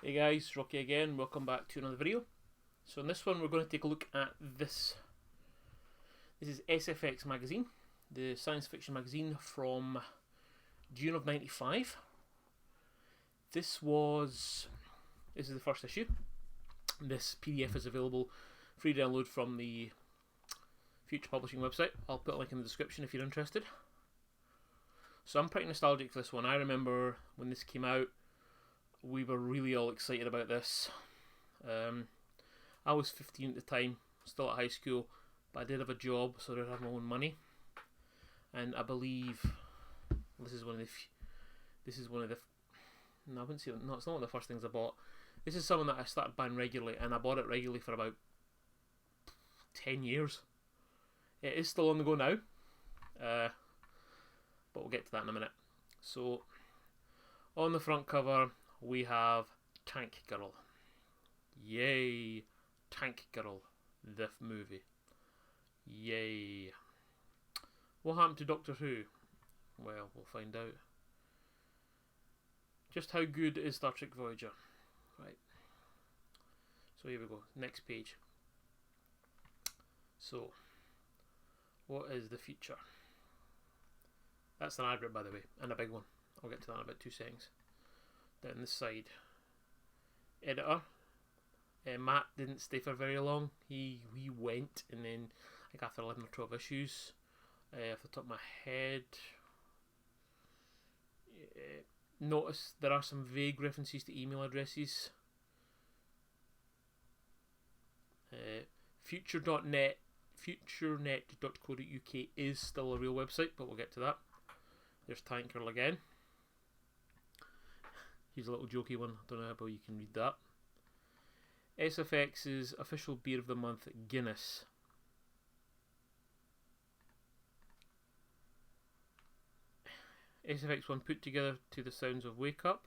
Hey guys, Rocky again, welcome back to another video. So in this one we're going to take a look at this. This is SFX magazine, the science fiction magazine from June of '95. This is the first issue. This PDF is available free download from the Future Publishing website. I'll put a link in the description if you're interested. So I'm pretty nostalgic for this one. I remember when this came out, we were really all excited about this. I was 15 at the time, still at high school, but I did have a job, so I did have my own money. And I believe this is one of the. No, I wouldn't say no. It's not one of the first things I bought. This is something that I started buying regularly, and I bought it regularly for about 10 years. It is still on the go now, but we'll get to that in a minute. So, on the front cover, we have Tank Girl. Yay! Tank Girl, the movie. Yay! What happened to Doctor Who? Well, we'll find out. Just how good is Star Trek Voyager? Right. So here we go. Next page. So, what is the future? That's an advert, by the way, and a big one. I'll get to that in about 2 seconds. Down this side, editor. Matt didn't stay for very long. He went, and then I think after 11 or 12 issues, off the top of my head, notice there are some vague references to email addresses. Future.net, futurenet.co.uk is still a real website, but we'll get to that. There's Tank Girl again. Here's a little jokey one. I don't know how you can read that. SFX's official beer of the month, Guinness. SFX one put together to the sounds of Wake Up.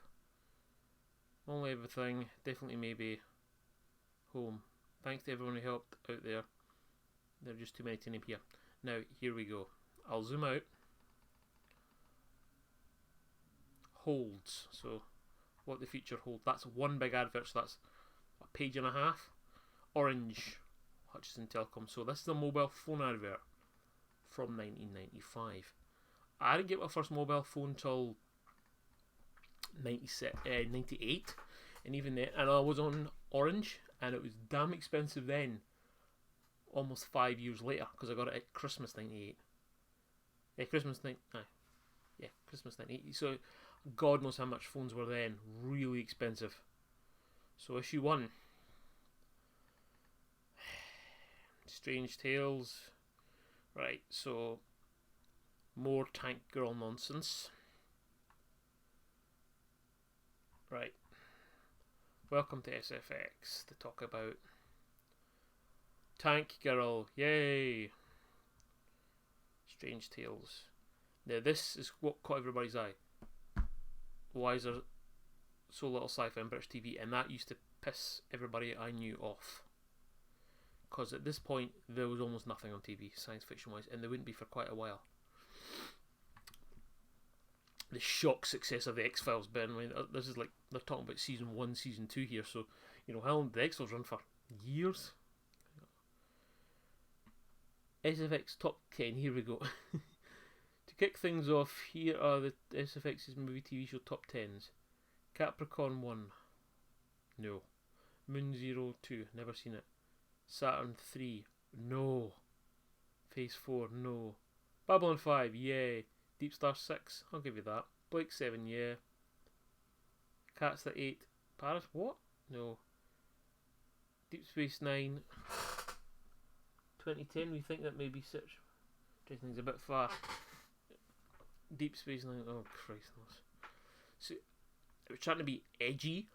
Only everything, definitely maybe home. Thanks to everyone who helped out there. There are just too many to name here. Now, here we go. I'll zoom out. Holds. So, what the future holds. That's one big advert, so that's a page and a half. Orange, Hutchison Telecom. So this is a mobile phone advert from 1995. I didn't get my first mobile phone till 98, and even then, and I was on Orange, and it was damn expensive then. Almost 5 years later, because I got it at Christmas '98. Christmas '98. So God knows how much phones were then. Really expensive. So issue 1. Strange Tales. Right, so more Tank Girl nonsense. Right. Welcome to SFX to talk about Tank Girl. Yay! Strange Tales. Now this is what caught everybody's eye. Why is there so little sci-fi on British TV? And that used to piss everybody I knew off. Because at this point, there was almost nothing on TV, science fiction wise, and there wouldn't be for quite a while. The shock success of the X-Files, Ben. I mean, this is like, they're talking about season 1, season 2 here, so, you know, how long did the X-Files run for? Years? SFX Top 10, here we go. To kick things off, here are the SFX's movie TV show top 10s. Capricorn 1. No. Moon 2. Never seen it. Saturn 3. No. Phase 4. No. Babylon 5. Yay. Deep Star 6. I'll give you that. Blake 7. Yeah. Cats the 8. Paris. What? No. Deep Space 9. 2010. We think that may be such. Things a bit far. Deep Space Nine. Oh Christ! So it was trying to be edgy.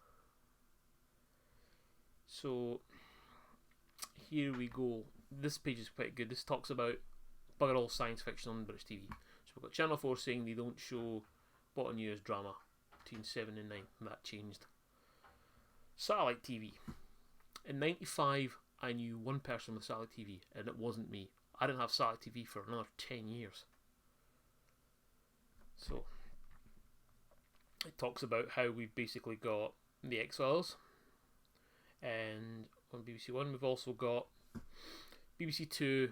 So here we go. This page is quite good. This talks about bugger all science fiction on British TV. So we've got Channel 4 saying they don't show what on News drama between 7 and 9. And that changed. Satellite TV. In '95, I knew one person with satellite TV, and it wasn't me. I didn't have satellite TV for another 10 years. So it talks about how we've basically got the XFILES, and on BBC One we've also got BBC Two.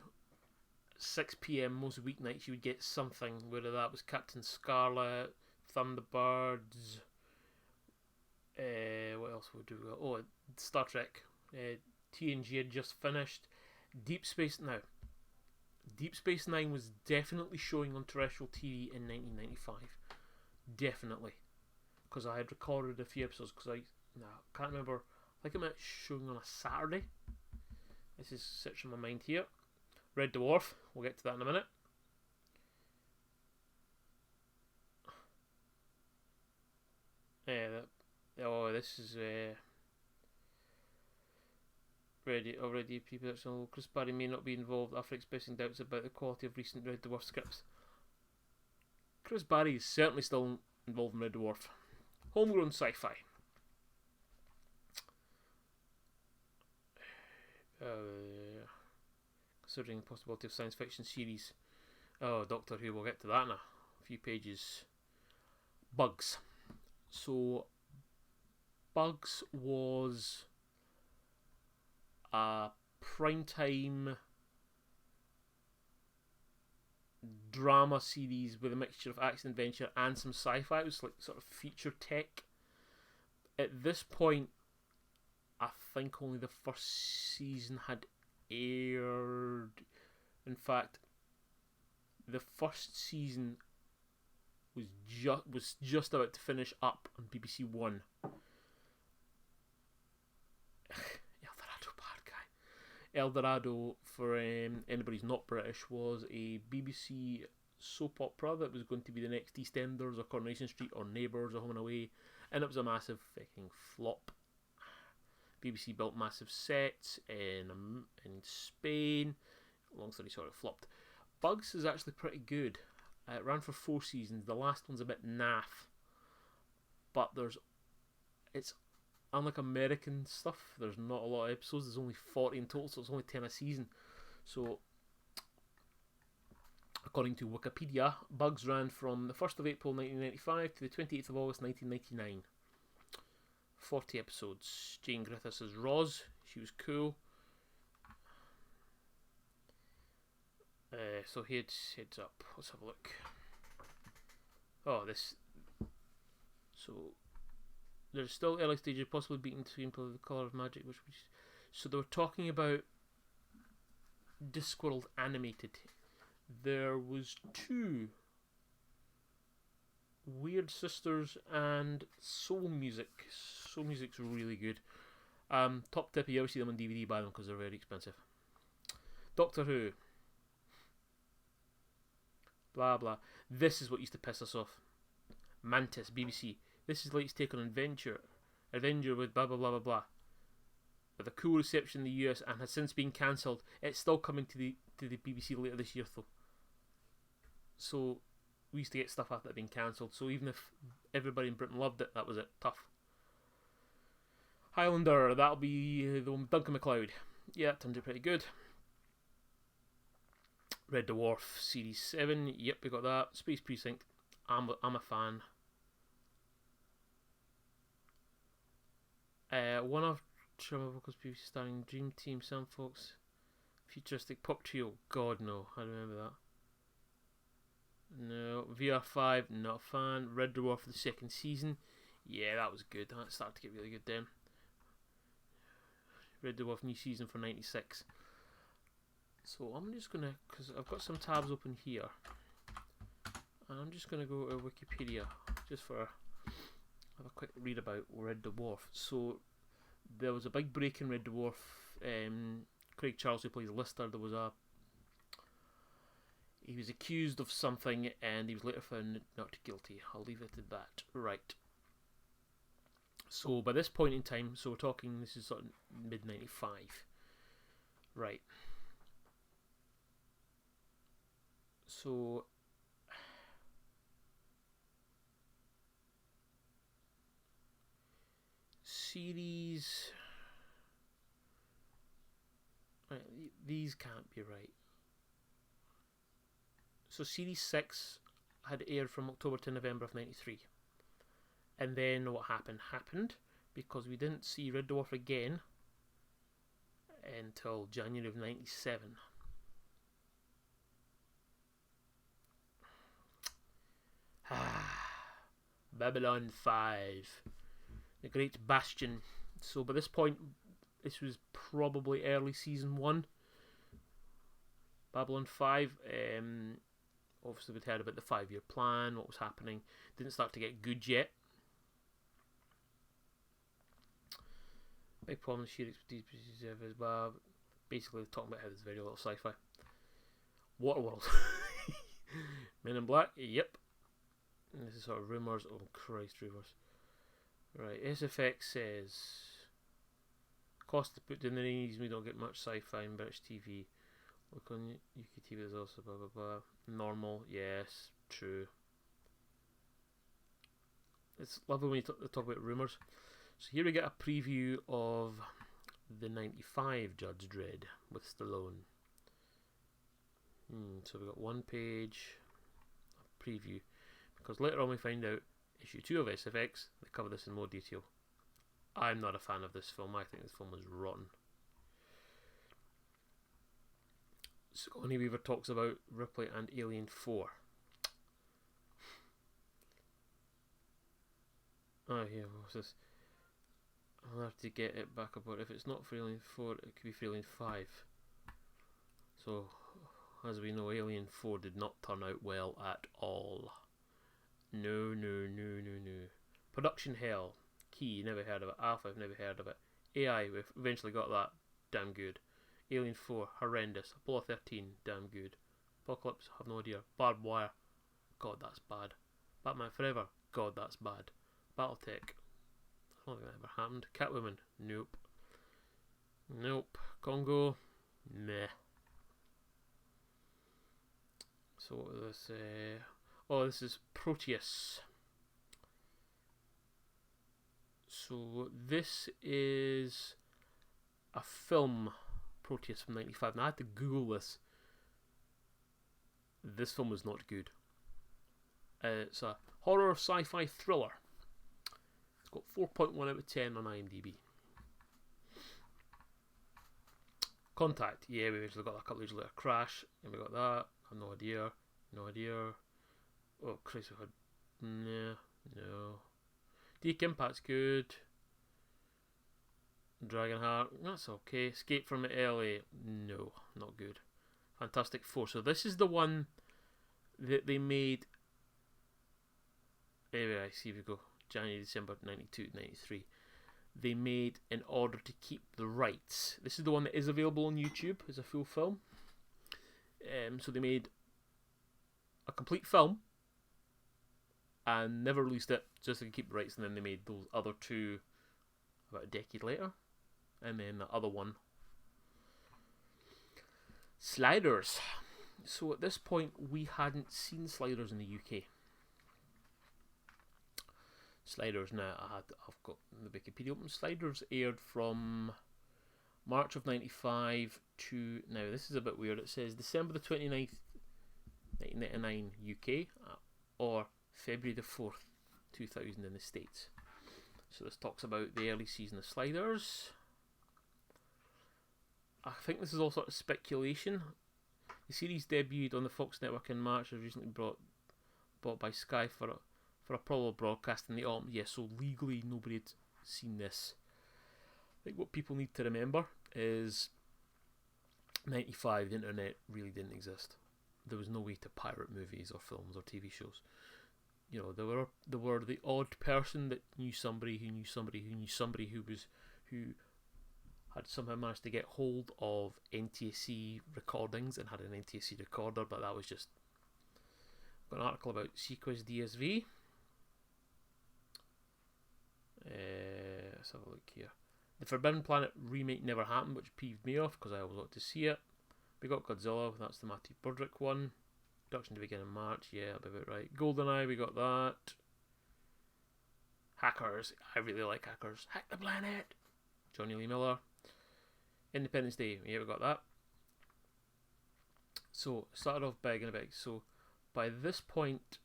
6 p.m. most weeknights you would get something, whether that was Captain Scarlet, Thunderbirds, what else would we do? Oh, Star Trek. TNG had just finished. Deep Space Nine was definitely showing on terrestrial TV in 1995. Definitely. Because I had recorded a few episodes, because I can't remember. I think it might showing on a Saturday. This is searching my mind here. Red Dwarf, we'll get to that in a minute. This is already pre-production. Chris Barry may not be involved after expressing doubts about the quality of recent Red Dwarf scripts. Chris Barry is certainly still involved in Red Dwarf. Homegrown sci-fi. Considering the possibility of science fiction series. Oh, Doctor Who, we'll get to that in a few pages. Bugs. So, Bugs was a primetime drama series with a mixture of action, adventure, and some sci-fi. It was like sort of feature tech. At this point, I think only the first season had aired. In fact, the first season was just about to finish up on BBC One. Eldorado, bad guy. Eldorado, for anybody who's not British, was a BBC soap opera that was going to be the next EastEnders or Coronation Street or Neighbours or Home and Away, and it was a massive fucking flop. BBC built massive sets in Spain. Long story short, it flopped. Bugs is actually pretty good. It ran for 4 seasons. The last one's a bit naff, but it's unlike American stuff. There's not a lot of episodes. There's only 40 in total, so it's only 10 a season. So, according to Wikipedia, Bugs ran from the 1st of April 1995 to the 28th of August 1999. 40 episodes. Jane Griffiths as Roz. She was cool. So heads up. Let's have a look. Oh, this. So there's still early stages, possibly beating screenplay The Colour of Magic, so they were talking about Discworld animated. There was 2. Weird Sisters and Soul Music. Soul Music's really good. Top tip, if you ever see them on DVD, buy them because they're very expensive. Doctor Who. Blah blah. This is what used to piss us off. Mantis, BBC. This is latest take on Avenger with blah blah blah blah blah. With a cool reception in the US and has since been cancelled. It's still coming to the BBC later this year though. So we used to get stuff after it had been cancelled. So even if everybody in Britain loved it, that was it. Tough. Highlander, that'll be the one with Duncan MacLeod. Yeah, that turned out pretty good. Red Dwarf Series 7, yep, we got that. Space Precinct, I'm a fan. One of Trevor Vocals previously starring Dream Team, Sam Fox, futuristic pop trio. God no, I remember that. No, VR5, not a fan. Red Dwarf for the 2nd season, yeah, that was good. That started to get really good then. Red Dwarf new season for 96. So I'm just gonna, because I've got some tabs open here, and I'm just gonna go to Wikipedia just for have a quick read about Red Dwarf. So there was a big break in Red Dwarf. Craig Charles, who plays Lister, he was accused of something and he was later found not guilty. I'll leave it at that. Right. So by this point in time, so we're talking, this is sort of mid-95. Right. So series, right, these can't be right. So series 6 had aired from October to November of 93. And then what happened? because we didn't see Red Dwarf again until January of '97. Babylon 5, the Great Bastion. So by this point, this was probably early season 1. Babylon 5. Obviously we'd heard about the 5-year plan, what was happening. Didn't start to get good yet. Big problem, sheer expertise, basically talking about how there's very little sci-fi. Waterworld. Men in Black, yep. And this is sort of rumours. Oh Christ, rumours. Right, SFX says cost to put in the knees, we don't get much sci-fi in British TV. Look on UK TV, there's also blah blah blah. Normal, yes, true. It's lovely when you talk about rumours. So here we get a preview of the '95 Judge Dredd with Stallone. So we got one page preview, because later on we find out issue 2 of SFX, they cover this in more detail. I'm not a fan of this film. I think this film was rotten. Sigourney Weaver talks about Ripley and Alien 4. Oh yeah, what's this? I'll have to get it back about. If it's not for Alien 4, it could be for Alien 5. So, as we know, Alien 4 did not turn out well at all. No. Production hell. Key, never heard of it. Alpha, I've never heard of it. AI, we've eventually got that. Damn good. Alien 4, horrendous. Apollo 13, damn good. Apocalypse, have no idea. Barbed Wire, God, that's bad. Batman Forever, God, that's bad. Battletech, I don't think that ever happened. Catwoman, nope. Congo, meh. So what was this? Oh, this is Proteus. So this is a film, Proteus from '95. Now I had to Google this. This film was not good. It's a horror sci-fi thriller. It's got 4.1 out of 10 on IMDb. Contact, yeah, we actually got that a couple of years later. Crash, and we got that. I have no idea. Oh, Christ, we've had no. Deep Impact's good. Dragonheart, that's okay. Escape from LA, no, not good. Fantastic Four. So this is the one that they made. Anyway, I see we go. January, December 92, 93. They made in order to keep the rights. This is the one that is available on YouTube as a full film. So they made a complete film and never released it just to keep the rights, and then they made those other two about a decade later, and then the other one. Sliders. So at this point we hadn't seen Sliders in the UK. Sliders, now I've got the Wikipedia open. Sliders aired from March of '95 to now. This is a bit weird. It says December the 29th, 1999 UK, or February the 4th, 2000 in the States. So this talks about the early season of Sliders. I think this is all sort of speculation. The series debuted on the Fox network in March. It was recently bought by Sky for a probable broadcast in the autumn. Yeah, so legally nobody had seen this. I think what people need to remember is 95, the internet really didn't exist. There was no way to pirate movies or films or TV shows. You know, there were the odd person that knew somebody who knew somebody who knew somebody who had somehow managed to get hold of NTSC recordings and had an NTSC recorder, but that was just. I've got an article about Sequest DSV. Let's have a look here. The Forbidden Planet remake never happened, which peeved me off because I always wanted to see it. We got Godzilla, that's the Matty Broderick one. Production to begin in March, yeah, that'll be about right. GoldenEye, we got that. Hackers, I really like Hackers. Hack the Planet! Johnny Lee Miller. Independence Day, yeah, we got that. So, started off big and a big. So, by this point,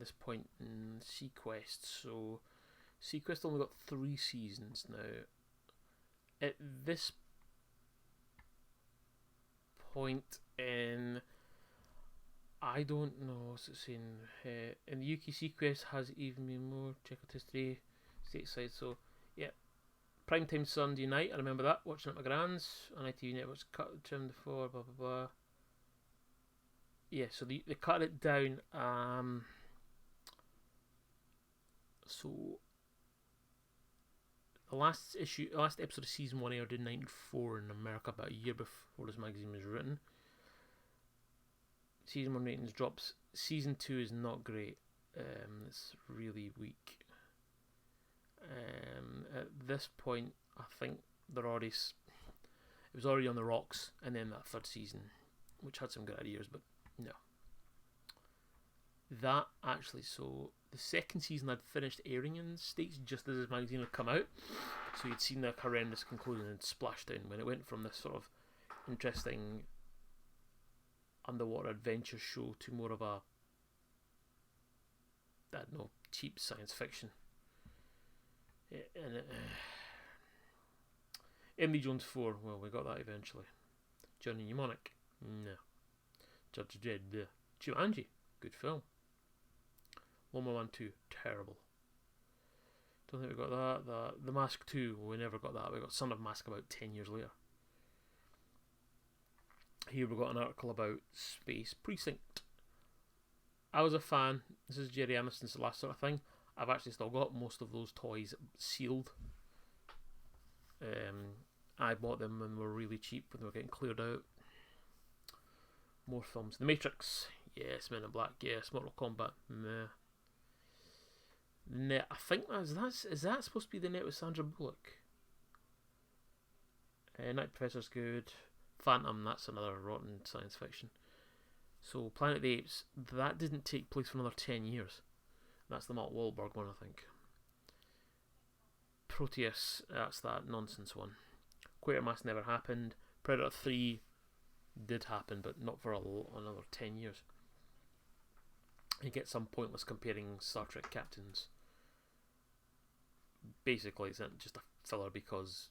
this point in Sequest. So Sequest only got 3 seasons now. At this point in, I don't know what's it saying. In the UK, Sequest has even more. Check out history, stateside. So yeah, primetime Sunday night. I remember that, watching at my grand's on ITV Networks. Cut trimmed before, blah blah blah. Yeah, so they cut it down. So the last episode of season 1 aired in '94 in America, about a year before this magazine was written. Season 1 ratings drops. Season 2 is not great. It's really weak. At this point, I think it was already on the rocks, and then that 3rd season, which had some good ideas, but no. That actually, so the 2nd season had finished airing in the States just as this magazine had come out, so you'd seen the horrendous conclusion and splashdown when it went from this sort of interesting underwater adventure show to more of a, I don't know, cheap science fiction. And Emily Jones 4, well, we got that eventually. Johnny Mnemonic, no. Judge Dredd, bleh. Jumanji, good film. Loma 1 2, terrible. Don't think we got that. The Mask 2, we never got that. We got Son of Mask about 10 years later. Here we got an article about Space Precinct. I was a fan. This is Jerry Aniston's last sort of thing. I've actually still got most of those toys sealed. I bought them when they were really cheap, when they were getting cleared out. More films. The Matrix, yes. Men in Black, yes. Mortal Kombat, meh. Net, I think is that supposed to be the Net with Sandra Bullock? Night Professor's good. Phantom, that's another rotten science fiction. So Planet of the Apes, that didn't take place for another 10 years. That's the Mark Wahlberg one, I think. Proteus, that's that nonsense one. Quatermass never happened. Predator 3 did happen, but not for another 10 years. You get some pointless comparing Star Trek captains. Basically, it's just a filler because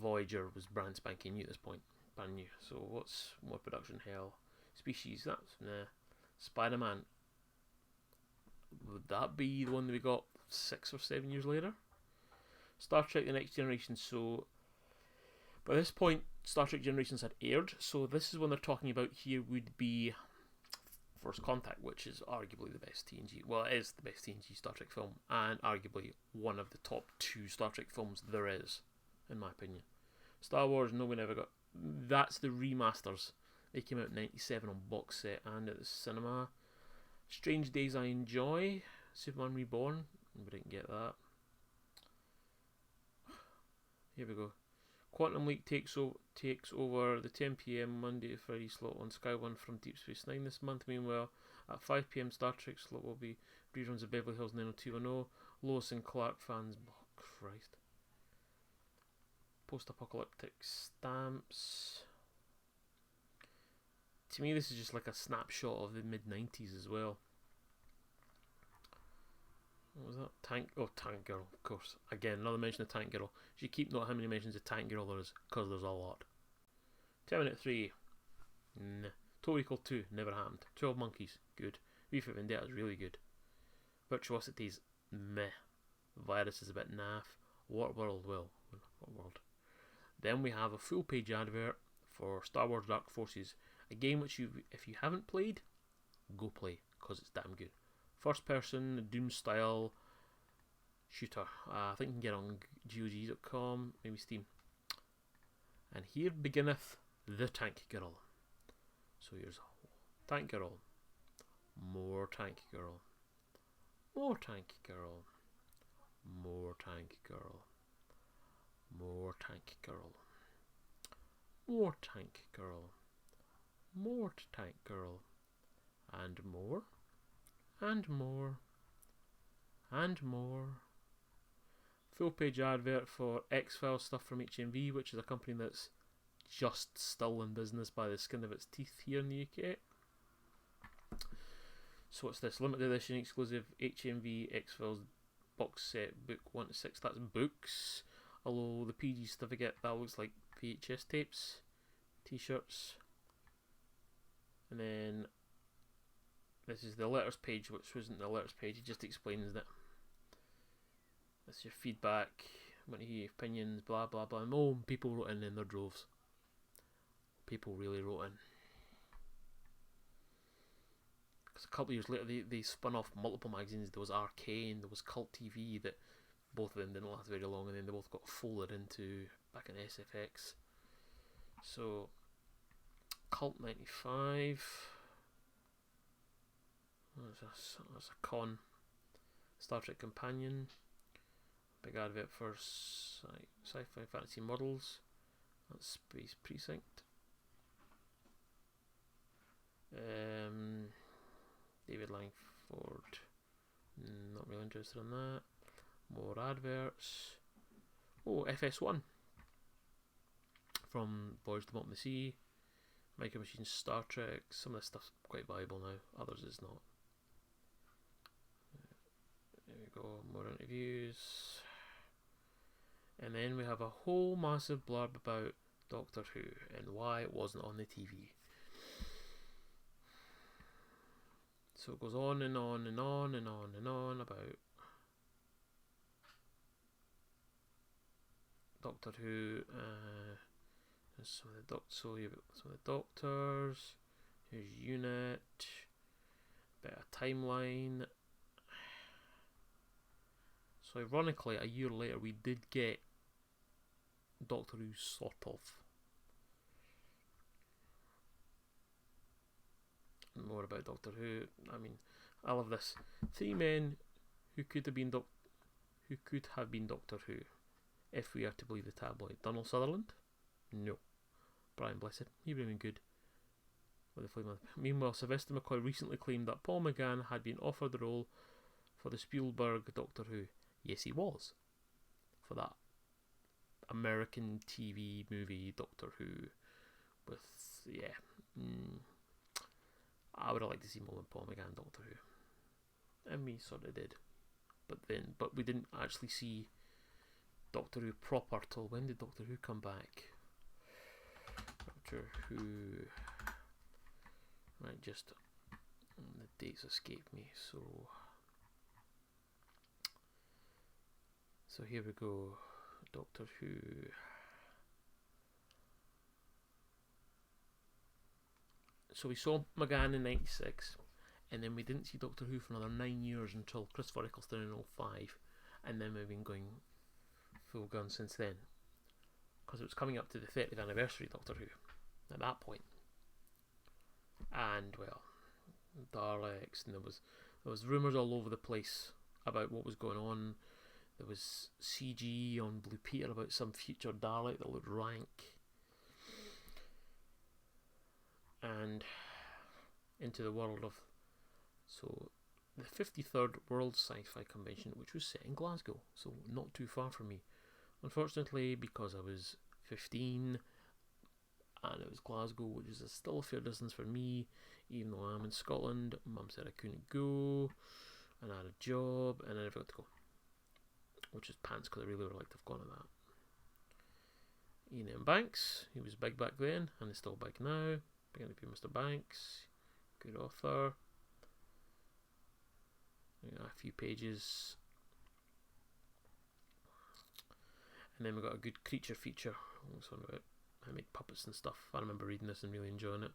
Voyager was brand spanking new at this point. Brand new. So what's more production hell? Species, that's nah. Spider-Man. Would that be the one that we got 6 or 7 years later? Star Trek The Next Generation. So by this point, Star Trek Generations had aired. So this is one they're talking about here would be First Contact, which is arguably the best TNG. Well, it is the best TNG Star Trek film, and arguably one of the top 2 Star Trek films there is, in my opinion. Star Wars, no one ever got. That's the remasters. They came out in '97 on box set and at the cinema. Strange Days I Enjoy, Superman Reborn. We didn't get that. Here we go. Quantum Leap takes over the 10 PM Monday to Friday slot on Sky One from Deep Space Nine this month. Meanwhile, at 5 PM Star Trek slot will be reruns of Beverly Hills 90210. Lois and Clark fans. Oh, Christ. Post-apocalyptic stamps. To me, this is just like a snapshot of the mid-90s as well. What was that? Tank Girl, of course. Again, another mention of Tank Girl. You keep note how many mentions of Tank Girl there is, because there's a lot. Terminator 3. Nah. Total Recall 2. Never happened. 12 Monkeys. Good. V for Vendetta is really good. Virtuosity's meh. Virus is a bit naff. What World? Well, what world? Then we have a full page advert for Star Wars Dark Forces. A game which if you haven't played, go play, because it's damn good. First person, Doom style shooter. I think you can get it on GOG.com, maybe Steam. And here beginneth the Tank Girl. So here's Tank Girl. More Tank Girl. More Tank Girl. More Tank Girl. More Tank Girl. More Tank Girl. More Tank Girl. And more. And more. And more. Full page advert for XFILES stuff from HMV, which is a company that's just still in business by the skin of its teeth here in the UK. So what's this? Limited edition exclusive HMV XFILES box set book 1 to 6. That's books. Although the PG certificate, that looks like VHS tapes, t-shirts. And then this is the letters page, which wasn't the letters page, it just explains that. That's your feedback, want to hear your opinions, blah blah blah. Oh, people wrote in their droves. People really wrote in. Because a couple of years later they spun off multiple magazines. There was Arcane, there was Cult TV, that both of them didn't last very long, and then they both got folded into back in SFX. So Cult 95. There's a con. Star Trek Companion. Big advert for sci-fi fantasy models. That's Space Precinct. David Langford. Not really interested in that. More adverts. Oh, FS1 from Voyage to the Bottom of the Sea. Micro Machines, Star Trek. Some of this stuff's quite viable now, others is not. There we go, more interviews. And then we have a whole massive blurb about Doctor Who and why it wasn't on the TV. So it goes on and on and on and on and on about Doctor Who. Some of the doctors. Here's Unit. Bit of timeline. So ironically, a year later, we did get Doctor Who, sort of. More about Doctor Who. I mean, I love this. 3 men who could have been Doctor Who, if we are to believe the tabloid. Donald Sutherland? No. Brian Blessed? He would have been good. With the flame. Meanwhile, Sylvester McCoy recently claimed that Paul McGann had been offered the role for the Spielberg Doctor Who. Yes, he was. For that American TV movie Doctor Who. With, yeah. I would have liked to see more than Paul McGann Doctor Who. And we sort of did. But we didn't actually see Doctor Who proper till when did Doctor Who come back? Doctor Who. Right, just the dates escape me, so here we go. Doctor Who. So we saw McGann in 96, and then we didn't see Doctor Who for another 9 years until Christopher Eccleston in 05, and then we've been going full gun since then, because it was coming up to the 30th anniversary of Doctor Who at that point. And well, Daleks, and there was rumours all over the place about what was going on. There was CG on Blue Peter about some future Dalek that looked rank. And into the world of, so the 53rd World Sci-Fi Convention, which was set in Glasgow, so not too far from me. Unfortunately, because I was 15 and it was Glasgow, which is still a fair distance for me, even though I'm in Scotland. Mum said I couldn't go, and I had a job, and I never got to go, which is pants, because I really would have liked to have gone to that. Ian M. Banks, he was big back then, and he's still big now. Big up Mr. Banks, good author. A few pages, and then we got a good creature feature. What's on about? I make puppets and stuff. I remember reading this and really enjoying it.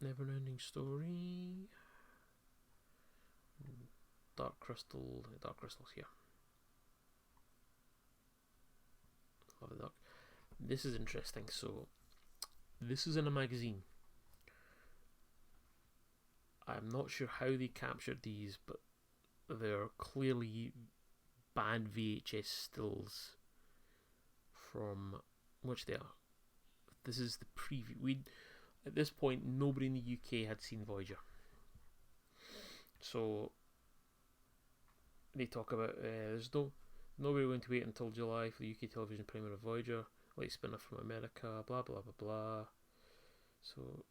Never-ending Story. Dark Crystal's here. Love the dark. This is interesting. So, this is in a magazine. I'm not sure how they captured these, but they're clearly bad VHS stills from which they are. This is the preview. At this point, nobody in the UK had seen Voyager. So they talk about nobody going to wait until July for the UK television premiere of Voyager. Late spin-off from America. Blah blah blah blah. So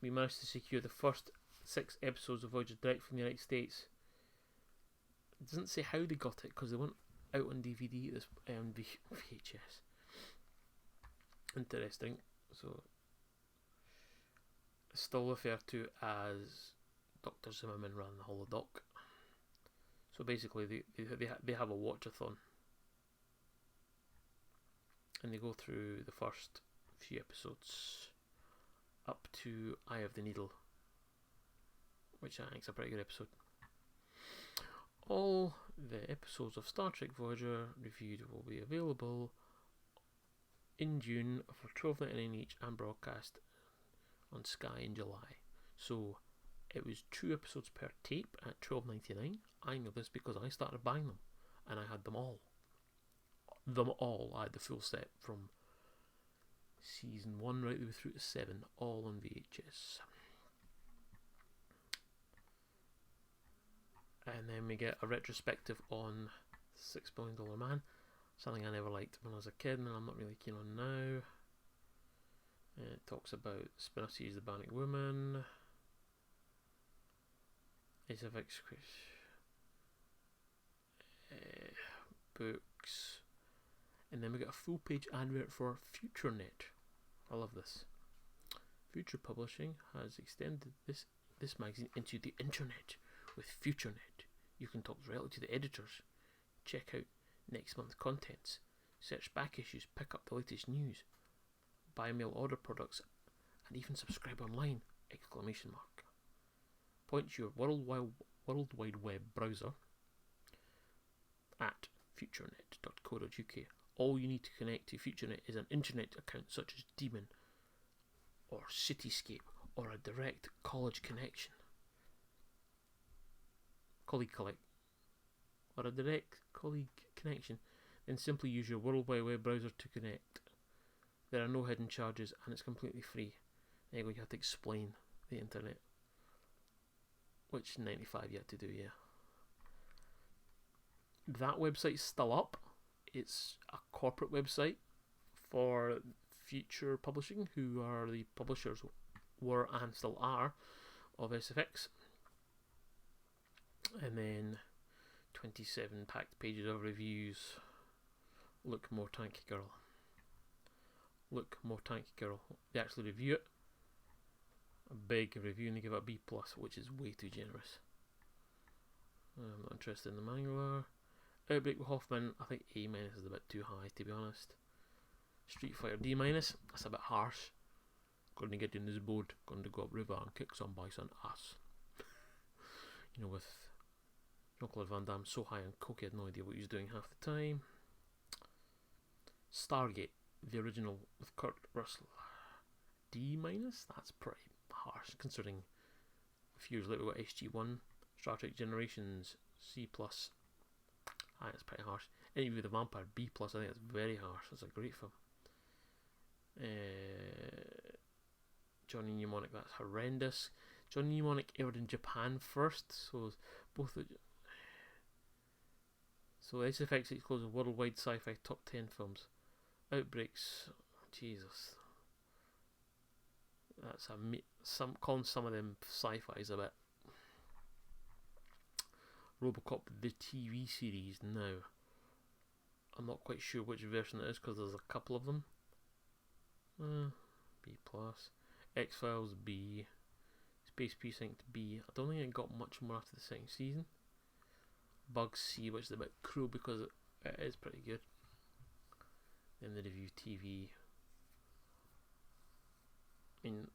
we managed to secure the first 6 episodes of Voyager direct from the United States. It doesn't say how they got it because they weren't out on DVD at this VHS. Interesting. So still referred to as Dr. Zimmerman rather than Holodoc. So basically they have a watch-a-thon, and they go through the first few episodes up to Eye of the Needle, which I think is a pretty good episode. All the episodes of Star Trek Voyager reviewed will be available in June for $12.99 each and broadcast on Sky in July. So it was 2 episodes per tape at $12.99. I know this because I started buying them, and I had them all. I had the full set from season 1 right the way through to 7, all on VHS. And then we get a retrospective on $6 Billion Man, something I never liked when I was a kid and I'm not really keen on now. It talks about spin-off series The Bionic Woman, SFX books, and then we get a full page advert for FutureNet. I love this. Future Publishing has extended this magazine into the internet with FutureNet. You can talk directly to the editors, check out next month's contents, search back issues, pick up the latest news, buy mail order products, and even subscribe online! ! Point to your World Wide Web browser at futurenet.co.uk. All you need to connect to FutureNet is an internet account such as Demon or Cityscape or a direct college connection. Or a direct colleague connection, then simply use your World Wide Web browser to connect. There are no hidden charges and it's completely free. Anyway, you have to explain the internet, which 95 you had to do, yeah. That website's still up. It's a corporate website for Future Publishing, who are the publishers, were and still are, of SFX. And then 27 packed pages of reviews. Look More Tanky Girl. Look More Tanky Girl. They actually review it. A big review, and they give it a B+, which is way too generous. I'm not interested in the mangler. Outbreak with Hoffman, I think A- is a bit too high, to be honest. Street Fighter D-, that's a bit harsh. Going to get in this boat, going to go up river and kick some bison ass. You know, with Jean-Claude Van Damme so high on coke he had no idea what he was doing half the time. Stargate, the original with Kurt Russell, D-, that's pretty harsh considering a few years later we got SG-1, Star Trek Generations, C+. I think it's pretty harsh. Interview with the Vampire, B+, I think it's very harsh. It's a great film. Johnny Mnemonic, that's horrendous. Johnny Mnemonic aired in Japan first, so SFX exclusive worldwide sci-fi top 10 films. Outbreaks, Jesus. That's calling some of them sci-fi is a bit. ROBOCOP the TV series now. I'm not quite sure which version it is because there's a couple of them. B+. XFILES B. Space Precinct B. I don't think it got much more after the second season. Bugs C, which is a bit cruel because it is pretty good. Then the review TV. I mean,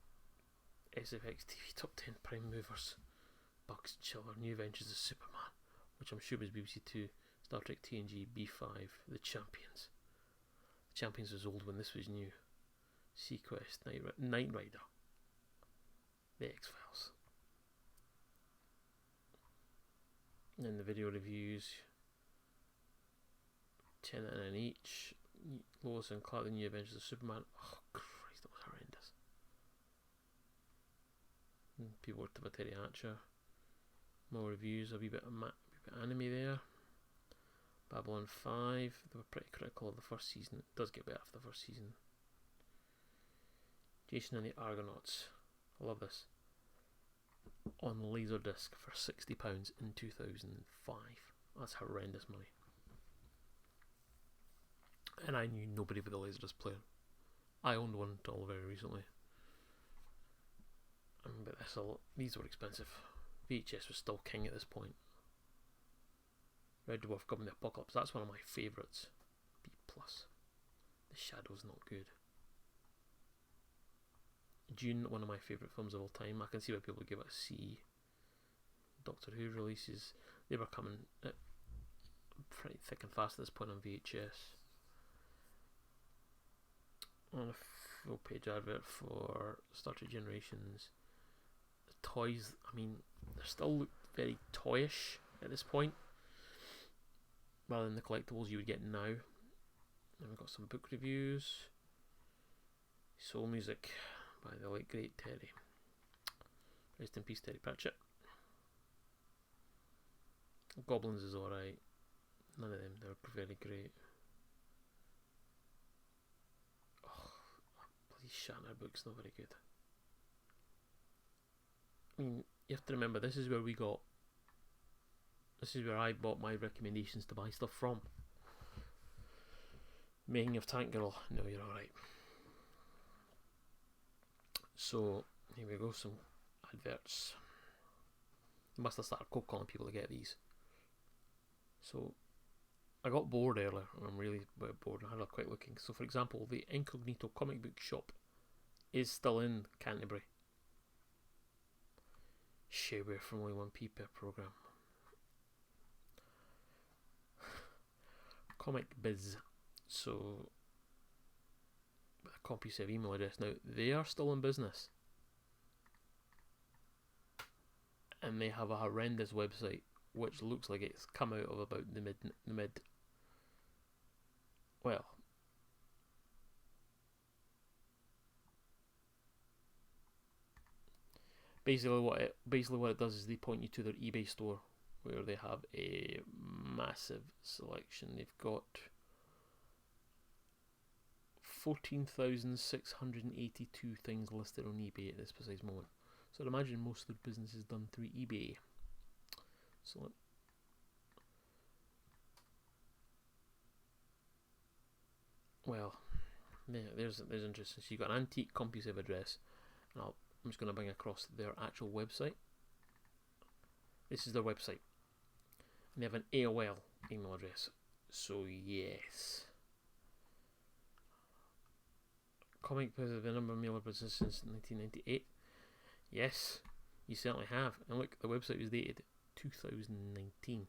SFX TV top 10 prime movers. Bugs Chiller, New Adventures of Superman, which I'm sure was BBC 2. Star Trek TNG B5, The Champions. The Champions was old when this was new. Sequest, Knight Rider. The X-Files. And then the video reviews. 10 out of 9 each. Lois and Clark, The New Adventures of Superman. Oh Christ, that was horrendous. People worked about Terry Hatcher. More reviews, a wee bit of anime there. Babylon 5, they were pretty critical of the first season. It does get better after the first season. Jason and the Argonauts, I love this. on Laserdisc for £60 in 2005. That's horrendous money. And I knew nobody with a Laserdisc player. I owned one until very recently. But these were expensive. VHS was still king at this point. Red Dwarf Government Apocalypse, that's one of my favourites. B+. The Shadow's not good. Dune, one of my favourite films of all time. I can see why people give it a C. Doctor Who releases, they were coming pretty thick and fast at this point on VHS. On a full page advert for Star Trek Generations. The toys, I mean, they still look very toyish at this point, rather than the collectibles you would get now. And we've got some book reviews. Soul Music by the late great Terry. Rest in peace, Terry Pratchett. Goblins is alright. None of them, they're very great. Oh, bloody Shatner book's not very good. I mean, you have to remember, this is where I bought my recommendations to buy stuff from. Making of Tank Girl, no, you're alright. So, here we go, some adverts. I must have started cold calling people to get these. So, I got bored earlier, and I'm really bored, I had a quick looking. So, for example, the Incognito comic book shop is still in Canterbury. Shareware for only 1p per program. Comic Biz. So, a CompuServe email address. Now, they are still in business. And they have a horrendous website, which looks like it's come out of about the mid. Well, basically what it does is they point you to their eBay store, where they have a massive selection. They've got 14,682 things listed on eBay at this precise moment. So I'd imagine most of the business is done through eBay. So well, yeah, there's interesting. So you've got an antique CompuServe address, and I'm just going to bring across their actual website. This is their website. And they have an AOL email address. So yes. Comic has been a number of mailer business since 1998. Yes, you certainly have. And look, the website was dated 2019.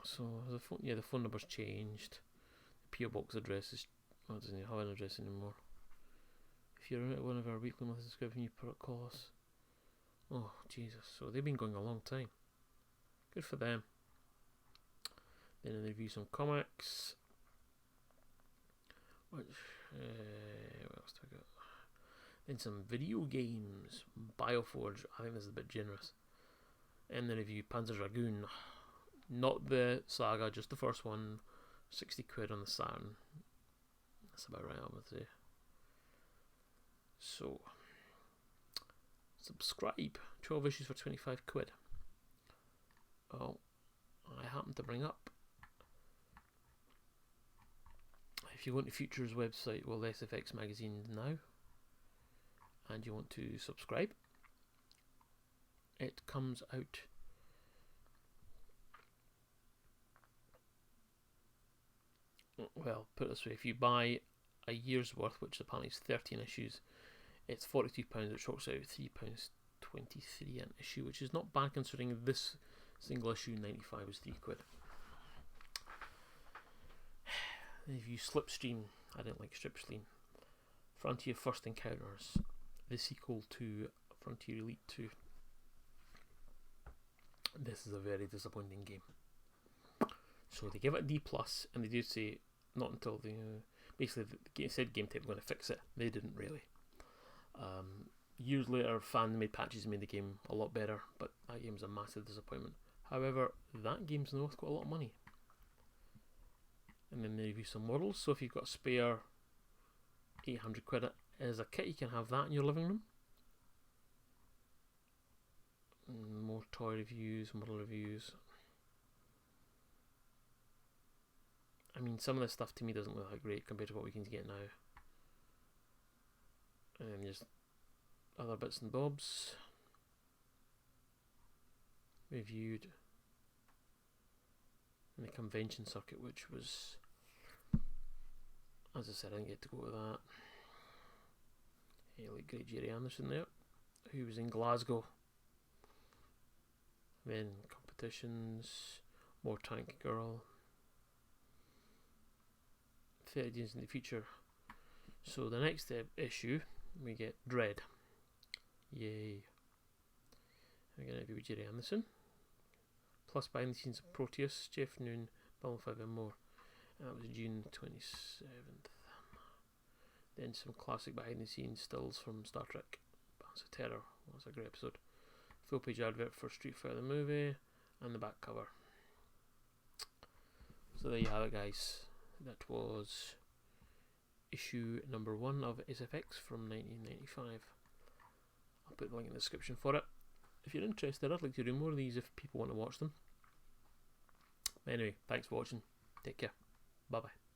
So the phone number's changed. The PO box address is doesn't have an address anymore. If you're at one of our weekly monthly subscription, you call us. Oh Jesus! So they've been going a long time. Good for them. Then they review some comics. What else do I got? Then some video games. BIOFORGE. I think this is a bit generous. And they review PANZER DRAGOON. Not the saga, just the first one. 60 quid on the Saturn. That's about right, I would say. So, subscribe. 12 issues for 25 quid. Oh, I happen to bring up, if you go to Future's website, well, SFX magazine now, and you want to subscribe, it comes out well, put it this way, if you buy a year's worth, which apparently is 13 issues, it's £42, which works out £3.23 an issue, which is not bad considering this single issue 95 was £3 quid. If you Slipstream, I didn't like Slipstream. Frontier First Encounters, the sequel to Frontier Elite 2. This is a very disappointing game. So they give it a D+, and they do say not until the basically the said Game Tech were going to fix it. They didn't really. Years later, fan made patches and made the game a lot better, but that game was a massive disappointment. However, that game's now worth quite a lot of money. And then they review some models. So if you've got a spare 800 quid as a kit, you can have that in your living room. toy reviews, model reviews. I mean, some of this stuff to me doesn't look that great compared to what we can get now. And just other bits and bobs. Reviewed in the convention circuit, which was, as I said, I didn't get to go to that. Hey, like great Jerry Anderson there, who was in Glasgow. Then competitions, more Tank Girl. 30 Days in the Future. So the next issue, we get Dread. Yay. We're going to be Jerry Anderson. Plus behind the scenes of Proteus, Jeff Noon, Bill 5 and more. And that was June 27th. Then some classic behind the scenes stills from Star Trek. Bands of Terror. That was a great episode. Full page advert for Street Fighter the movie. And the back cover. So there you have it, guys. That was issue number 1 of SFX from 1995. I'll put the link in the description for it. If you're interested, I'd like to do more of these if people want to watch them. Anyway, thanks for watching. Take care. Bye bye.